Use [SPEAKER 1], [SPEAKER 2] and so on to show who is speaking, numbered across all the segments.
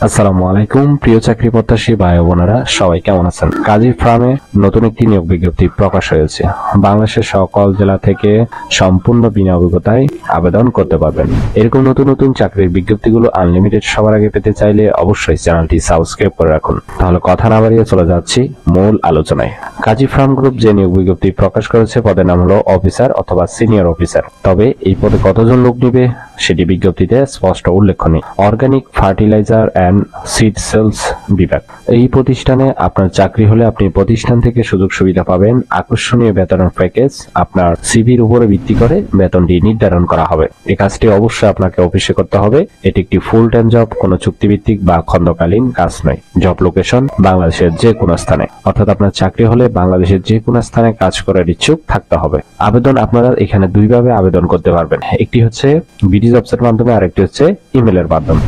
[SPEAKER 1] আসসালামু আলাইকুম প্রিয় চাকরি প্রত্যাশী ভাই ও বোনেরা, সবাই কেমন আছেন? কাজী ফার্মে নতুন একটি নিয়োগ বিজ্ঞপ্তি প্রকাশ হয়েছে। বাংলাদেশের সকল জেলা থেকে সম্পূর্ণ বিনা অভিজ্ঞতায় আবেদন করতে পারবেন। এরকম নতুন নতুন চাকরির বিজ্ঞপ্তিগুলো আনলিমিটেড সবার আগে পেতে চাইলে অবশ্যই চ্যানেলটি সাবস্ক্রাইব করে রাখুন। তাহলে কথা না বাড়িয়ে চলে যাচ্ছি মূল আলোচনায়। কাজী ফার্ম গ্রুপ যে নিয়োগ বিজ্ঞপ্তি প্রকাশ করেছে পদের নাম হলো অফিসার অথবা সিনিয়র অফিসার। তবে এই পদে কতজন লোক নিবে সেটি বিজ্ঞপ্তিতে স্পষ্ট উল্লেখ নেই। Organic fertiliser and seed sales বিভাগ। এই প্রতিষ্ঠানে আপনার চাকরি হলে আপনি প্রতিষ্ঠান থেকে সুযোগ সুবিধা পাবেন। আকর্ষণীয় বেতনের প্যাকেজ, আপনার সিভির উপরে ভিত্তি করে বেতনটি নির্ধারণ করা হবে। এই কাজটি অবশ্যই আপনাকে অফিসে করতে হবে। এটি একটি ফুল টাইম জব, কোনো চুক্তিভিত্তিক বা খণ্ডকালীন কাজ নয়। জব লোকেশন বাংলাদেশের যে কোনো স্থানে, অর্থাৎ আপনার চাকরি হলে বাংলাদেশের যে কোনো স্থানে কাজ করার ইচ্ছুক থাকতে হবে। আবেদন আপনারা এখানে দুইভাবে আবেদন করতে পারবেন। একটি হচ্ছে বিডি জবসের মাধ্যমে, আরেকটি হচ্ছে ইমেলের মাধ্যমে।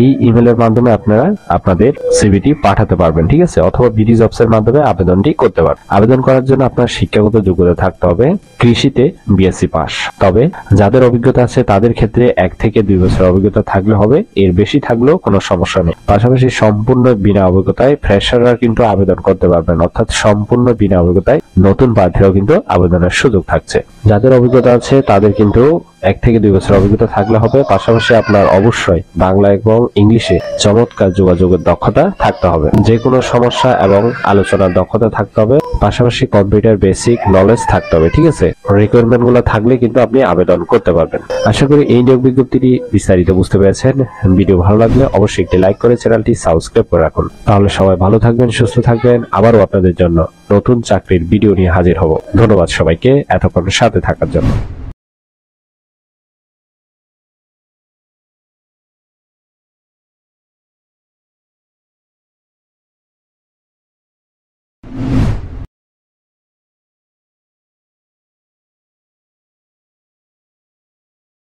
[SPEAKER 1] এই ইমেলের মাধ্যমে আপনারা আপনাদের সিভিটি পাঠাতে পারবেন, ঠিক আছে, অথবা বিডি জবসের মাধ্যমে আবেদনটি করতে পারবেন। আবেদন করার জন্য আপনার শিক্ষাগত যোগ্যতা থাকতে হবে কৃষিতে বিএসসি পাস। তবে যাদের অভিজ্ঞতা আছে তাদের ক্ষেত্রে 1 থেকে 2 বছর অভিজ্ঞতা থাকলে হবে, এর বেশি থাকলেও কোনো সমস্যা নেই। পাশাপাশি সম্পূর্ণ বিনা অভিজ্ঞতায় ফ্রেশাররা কিন্তু আবেদন করতে পারবেন, অর্থাৎ সম্পূর্ণ বিনা অভিজ্ঞতায় নতুন প্রার্থীরাও কিন্তু আবেদনের সুযোগ থাকছে। যাদের অভিজ্ঞতা আছে তাদের কিন্তু 1 থেকে 2 বছর অভিজ্ঞতা থাকলে হবে। পাশাপাশি আপনার অবশ্যই বাংলা এবং ইংলিশে চমৎকার যোগাযোগের দক্ষতা থাকতে হবে। যে কোনো সমস্যা এবং আলোচনার দক্ষতা থাকতে হবে। পাশাপাশি কম্পিউটার বেসিক নলেজ থাকতে হবে, ঠিক আছে। রিকোয়ারমেন্ট গুলো থাকলে কিন্তু আপনি আবেদন করতে পারবেন। আশা করি এই নিয়োগ বিজ্ঞপ্তিটি বিস্তারিত বুঝতে পেরেছেন। ভিডিও ভালো লাগলে অবশ্যই একটি লাইক করে চ্যানেলটি সাবস্ক্রাইব করে রাখুন। তাহলে সবাই ভালো থাকবেন, সুস্থ থাকবেন। আবারও আপনাদের জন্য নতুন চাকরির ভিডিও নিয়ে হাজির হব। ধন্যবাদ সবাইকে এতক্ষণ সাথে থাকার জন্য।